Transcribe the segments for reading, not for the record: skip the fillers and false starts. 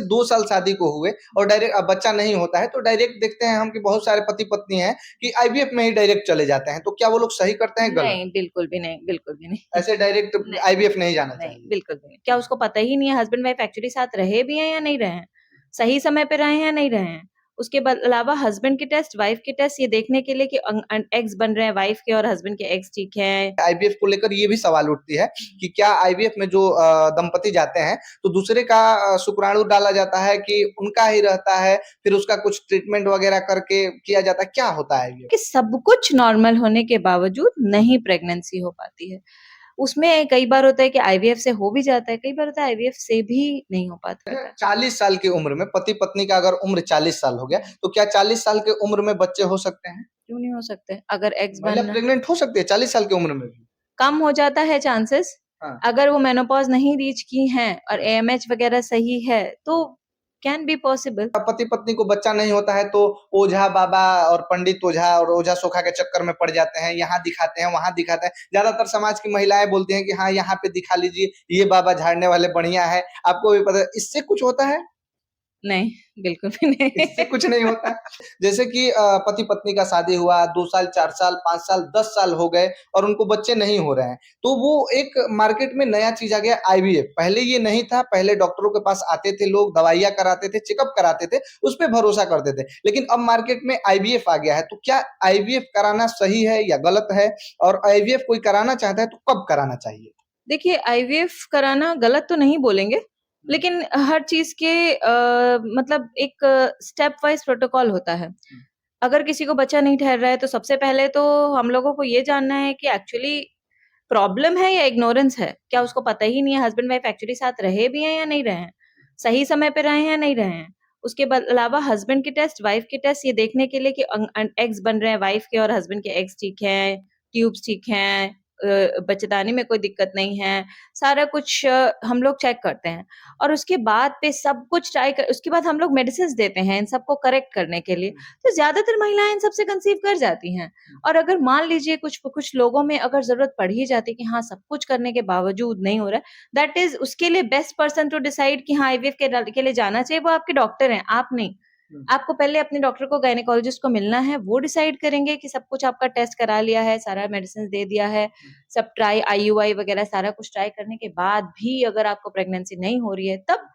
2 साल शादी को हुए और डायरेक्ट बच्चा नहीं होता है तो डायरेक्ट देखते हैं हम कि बहुत सारे पति पत्नी हैं कि आईवीएफ में ही डायरेक्ट चले जाते हैं, तो क्या वो लोग सही करते हैं, गलत? नहीं, बिल्कुल भी नहीं, बिल्कुल भी नहीं। ऐसे डायरेक्ट नहीं, आईवीएफ नहीं जाना नहीं, चाहिए। बिल्कुल भी नहीं। क्या उसको पता ही नहीं है हस्बैंड वाइफ एक्चुअली साथ रहे भी हैं या नहीं रहे हैं? सही समय पे रहे हैं या नहीं रहे हैं? उसके अलावा हस्बैंड के टेस्ट, वाइफ के टेस्ट ये देखने के लिए कि एग्स बन रहे हैं वाइफ के और हस्बैंड के एग्स ठीक है। आईवीएफ को लेकर ये भी सवाल उठती है कि क्या आईवीएफ में जो दंपति जाते हैं तो दूसरे का शुक्राणु डाला जाता है कि उनका ही रहता है, फिर उसका कुछ ट्रीटमेंट वगैरह करके किया जाता है, क्या होता है आईवीएफ? कि सब कुछ नॉर्मल होने के बावजूद नहीं प्रेगनेंसी हो पाती है। उसमें कई बार होता है कि आईवीएफ से हो भी जाता है, कई बार होता है आईवीएफ से भी नहीं हो पाता है। 40 साल की उम्र में पति पत्नी का अगर उम्र 40 साल हो गया तो क्या 40 साल की उम्र में बच्चे हो सकते हैं? क्यों नहीं हो सकते? अगर एग्स महिला बनना प्रेग्नेंट हो सकती है 40 साल की उम्र में भी? कम हो जाता है चांसेस, हाँ। अगर वो मेनोपॉज नहीं रीच की हैं और हाँ। एएमएच वगैरह सही है तो कैन बी पॉसिबल। पति पत्नी को बच्चा नहीं होता है तो ओझा बाबा और पंडित ओझा और ओझा सोखा के चक्कर में पड़ जाते हैं, यहाँ दिखाते हैं वहां दिखाते हैं। ज्यादातर समाज की महिलाएं बोलती हैं कि हाँ यहाँ पे दिखा लीजिए, ये बाबा झाड़ने वाले बढ़िया है। आपको भी पता है इससे कुछ होता है? नहीं, बिल्कुल भी नहीं। इससे कुछ नहीं होता है। जैसे कि पति पत्नी का शादी हुआ 2 साल 4 साल 5 साल 10 साल हो गए और उनको बच्चे नहीं हो रहे हैं, तो वो एक मार्केट में नया चीज आ गया आईवीएफ। पहले ये नहीं था, पहले डॉक्टरों के पास आते थे लोग, दवाइयाँ कराते थे, चेकअप कराते थे, उस पे भरोसा करते थे। लेकिन अब मार्केट में आईवीएफ आ गया है, तो क्या आईवीएफ कराना सही है या गलत है? और आईवीएफ कोई कराना चाहता है तो कब कराना चाहिए? देखिए आईवीएफ कराना गलत तो नहीं बोलेंगे, लेकिन हर चीज के मतलब एक स्टेप वाइज प्रोटोकॉल होता है। अगर किसी को बच्चा नहीं ठहर रहा है तो सबसे पहले तो हम लोगों को ये जानना है कि एक्चुअली प्रॉब्लम है या इग्नोरेंस है। क्या उसको पता ही नहीं है हस्बैंड वाइफ एक्चुअली साथ रहे भी हैं या नहीं रहे हैं? सही समय पे रहे हैं या नहीं रहे हैं? उसके अलावा हस्बैंड के टेस्ट, वाइफ के टेस्ट ये देखने के लिए कि एग्स बन रहे हैं वाइफ के और हस्बैंड के एग्स ठीक हैं, ट्यूब्स ठीक हैं, बच्चेदानी में कोई दिक्कत नहीं है, सारा कुछ हम लोग चेक करते हैं और उसके बाद पे सब कुछ उसके बाद हम लोग मेडिसिन देते हैं इन सबको करेक्ट करने के लिए। तो ज्यादातर महिलाएं इन सबसे कंसीव कर जाती हैं। और अगर मान लीजिए कुछ कुछ लोगों में अगर जरूरत पड़ ही जाती है कि हाँ सब कुछ करने के बावजूद नहीं हो रहा है, दैट इज उसके लिए बेस्ट पर्सन टू डिसाइड कि हाँ आईवीएफ के लिए जाना चाहिए वो आपके डॉक्टर हैं, आप नहीं। आपको पहले अपने डॉक्टर को, गायनेकोलॉजिस्ट को मिलना है, वो डिसाइड करेंगे कि सब कुछ आपका टेस्ट करा लिया है, सारा मेडिसिन दे दिया है, सब ट्राई आईयूआई वगैरह सारा कुछ ट्राई करने के बाद भी अगर आपको प्रेगनेंसी नहीं हो रही है, तब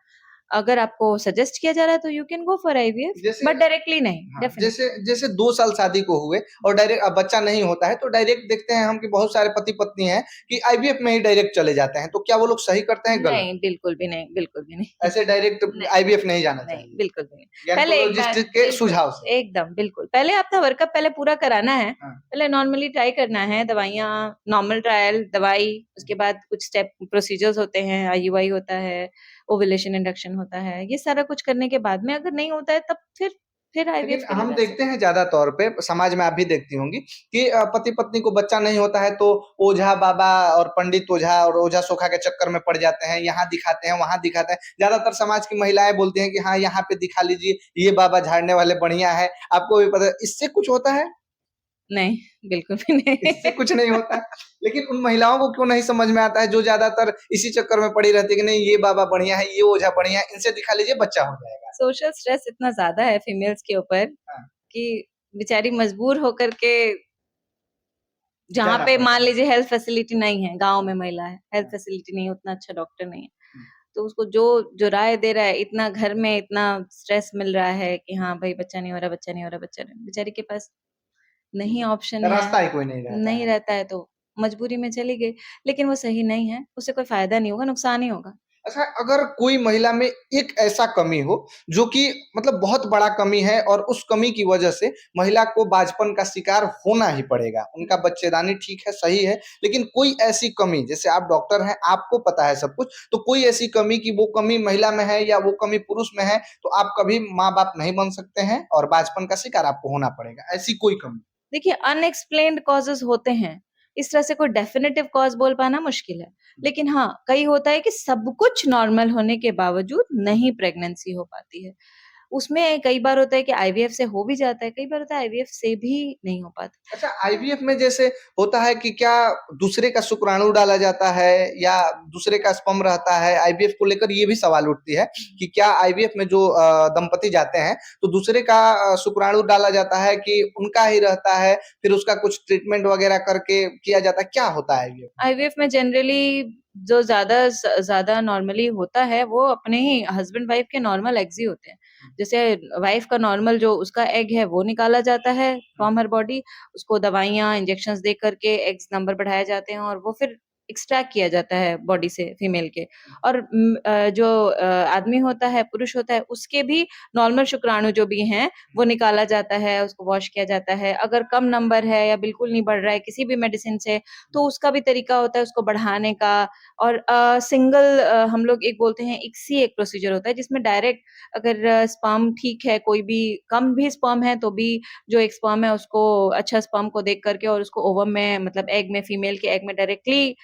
अगर आपको सजेस्ट किया जा रहा है तो you can go for IVF, जैसे बट डायरेक्टली नहीं। हाँ, डेफिनेटली जैसे 2 साल शादी को हुए और डायरेक्ट बच्चा नहीं होता है तो डायरेक्ट देखते हैं हम कि बहुत सारे पति पत्नी हैं कि आईवीएफ में ही डायरेक्ट चले जाते हैं, तो क्या वो लोग सही करते हैं, गलत? नहीं, बिल्कुल भी नहीं, बिल्कुल भी नहीं। ऐसे डायरेक्ट नहीं, आईवीएफ नहीं जाना नहीं, चाहिए, बिल्कुल भी नहीं। पहले एक बार गैनकोलॉजिस्ट के बिल्कुल, सुझाव से। एकदम बिल्कुल। पहले आपका वर्कअप पहले पूरा कराना है। हाँ। पहले नॉर्मली ट्राई करना है, दवाइयाँ, नॉर्मल ट्रायल, दवाई, उसके बाद कुछ स्टेप प्रोसीजर्स होते हैं, आईयूआई होता है, ओव्यूलेशन इंडक्शन होता है। ये सारा कुछ करने के बाद में अगर नहीं होता है तब फिर लेकिन आईवीएफ के लिए हम जा देखते सकते हैं ज्यादा तौर पे समाज में, आप भी देखती होंगी कि पति पत्नी को बच्चा नहीं होता है तो ओझा बाबा और पंडित ओझा और ओझा सोखा के चक्कर में पड़ जाते हैं, यहाँ दिखाते हैं वहां दिखाते हैं। ज्यादातर समाज की महिलाएं बोलती हैं कि हाँ यहाँ पे दिखा लीजिए, ये बाबा झाड़ने वाले बढ़िया है। आपको भी पता है इससे कुछ होता है? नहीं, बिल्कुल भी नहीं। इससे कुछ नहीं होता है। लेकिन उन महिलाओं को क्यों नहीं समझ में आता है जो ज्यादातर इसी चक्कर में पड़ी रहती है कि नहीं ये बाबा बढ़िया है, ये ओझा बढ़िया है, इनसे दिखा लीजिए बच्चा हो जाएगा। सोशल स्ट्रेस इतना ज्यादा है फीमेल्स के ऊपर हाँ, कि बेचारी मजबूर होकर के, जहाँ जाना पे पड़ता मान है। लीजिए हेल्थ फैसिलिटी नहीं है, गाँव में महिला है, हेल्थ फैसिलिटी नहीं है, उतना अच्छा डॉक्टर नहीं है, हम्म। तो उसको जो जो राय दे रहा है, इतना घर में इतना स्ट्रेस मिल रहा है कि हाँ भाई बच्चा नहीं हो रहा, बच्चा नहीं हो रहा, बच्चा नहीं, बेचारी के पास नहीं ऑप्शन है, रास्ता ही कोई नहीं रहता नहीं है। रहता है तो मजबूरी में चली गई। लेकिन वो सही नहीं है, उससे कोई फायदा नहीं होगा, नुकसान ही होगा। अच्छा, अगर कोई महिला में एक ऐसा कमी हो जो कि मतलब बहुत बड़ा कमी है और उस कमी की वजह से महिला को बाजपन का शिकार होना ही पड़ेगा, उनका बच्चेदानी ठीक है सही है, लेकिन कोई ऐसी कमी, जैसे आप डॉक्टर हैं आपको पता है सब कुछ, तो कोई ऐसी कमी कि वो कमी महिला में है या वो कमी पुरुष में है तो आप कभी माँ बाप नहीं बन सकते हैं और बाजपन का शिकार आपको होना पड़ेगा, ऐसी कोई कमी? देखिए अनएक्सप्लेन्ड कॉजेज होते हैं, इस तरह से कोई डेफिनेटिव कॉज बोल पाना मुश्किल है। लेकिन हाँ, कई होता है कि सब कुछ नॉर्मल होने के बावजूद नहीं प्रेगनेंसी हो पाती है। उसमें कई बार होता है कि आईवीएफ से हो भी जाता है, कई बार होता है आईवीएफ से भी नहीं हो पाता। अच्छा, आईवीएफ में जैसे होता है कि क्या दूसरे का शुक्राणु डाला जाता है या दूसरे का स्पर्म रहता है? आईवीएफ को लेकर ये भी सवाल उठती है कि क्या आईवीएफ में जो दंपति जाते हैं तो दूसरे का शुक्राणु डाला जाता है कि उनका ही रहता है, फिर उसका कुछ ट्रीटमेंट वगैरह करके किया जाता है, क्या होता है आईवीएफ में? आईवीएफ में जनरली जो ज़्यादा नॉर्मली होता है, वो अपने ही हस्बैंड वाइफ के नॉर्मल एग्स ही होते हैं। जैसे वाइफ का नॉर्मल जो उसका एग है, वो निकाला जाता है फ्रॉम हर बॉडी, उसको दवाइयाँ, इंजेक्शंस दे करके एग्स नंबर बढ़ाए जाते हैं और वो फिर एक्सट्रैक्ट किया जाता है बॉडी से फीमेल के। और जो आदमी होता है, पुरुष होता है, उसके भी नॉर्मल शुक्राणु जो भी हैं, वो निकाला जाता है, उसको वॉश किया जाता है। अगर कम नंबर है या बिल्कुल नहीं बढ़ रहा है किसी भी मेडिसिन से, तो उसका भी तरीका होता है उसको बढ़ाने का। और सिंगल हम लोग एक बोलते हैं इक्सी एक प्रोसीजर होता है जिसमें डायरेक्ट अगर स्पर्म ठीक है, कोई भी कम भी स्पर्म है तो भी जो एक स्पर्म है उसको अच्छा स्पर्म को देख करके और उसको ओवम में मतलब एग में फीमेल के एग में डायरेक्टली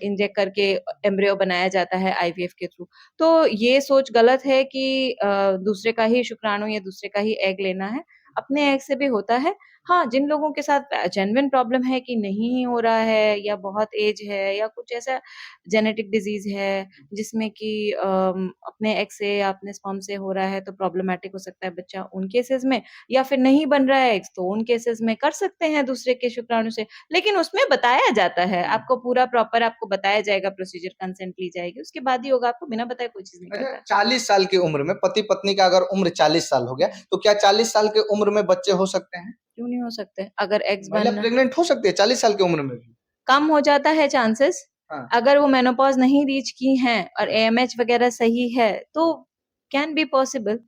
इंजेक्ट करके एम्ब्रियो बनाया जाता है आईवीएफ के थ्रू। तो ये सोच गलत है कि दूसरे का ही शुक्राणु या दूसरे का ही एग लेना है, अपने एग से भी होता है। हाँ, जिन लोगों के साथ जेन्युइन प्रॉब्लम है कि नहीं हो रहा है या बहुत एज है या कुछ ऐसा जेनेटिक डिजीज़ है जिसमें कि अपने एग से या अपने स्पर्म से हो रहा है तो प्रॉब्लमैटिक हो सकता है बच्चा, उन केसेज़ में या फिर नहीं बन रहा है एग्स तो उन केसेज़ में कर सकते हैं दूसरे के शुक्राणु से। लेकिन उसमें बताया जाता है, आपको पूरा प्रॉपर आपको बताया जाएगा प्रोसीजर, कंसेंट ली जाएगी, उसके बाद ही होगा, आपको बिना बताए कोई चीज़ नहीं अच्छा, करता है। 40 साल की उम्र में पति-पत्नी का अगर उम्र 40 साल हो गया, तो क्या 40 साल की उम्र में बच्चे हो सकते हैं? क्यों नहीं हो सकते? अगर एग्स महिला बनना प्रेग्नेंट हो सकती है 40 साल की उम्र में भी? कम हो जाता है चांसेस, हाँ। अगर वो मेनोपॉज़ नहीं रीच की हैं और हुँ, एएमएच वगैरह सही है, तो कैन बी पॉसिबल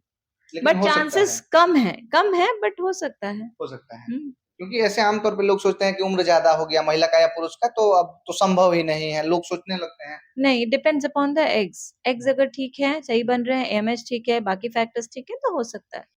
लेकिन बट हो सकता चांसेस है, कम है बट हो सकता है। हो सकता है। हुँ। क्योंकि ऐसे आम तौर पे लोग सोचते हैं कि उम्र ज़्यादा हो गया महिला का या पुरुष का तो अब तो संभव ही नहीं है, लोग सोचने लगते हैं। नहीं, depends upon the eggs. Eggs अगर ठीक हैं, सही बन रहे हैं, एएमएच ठीक है, बाकी फैक्टर्स ठीक है, तो हो सकता है।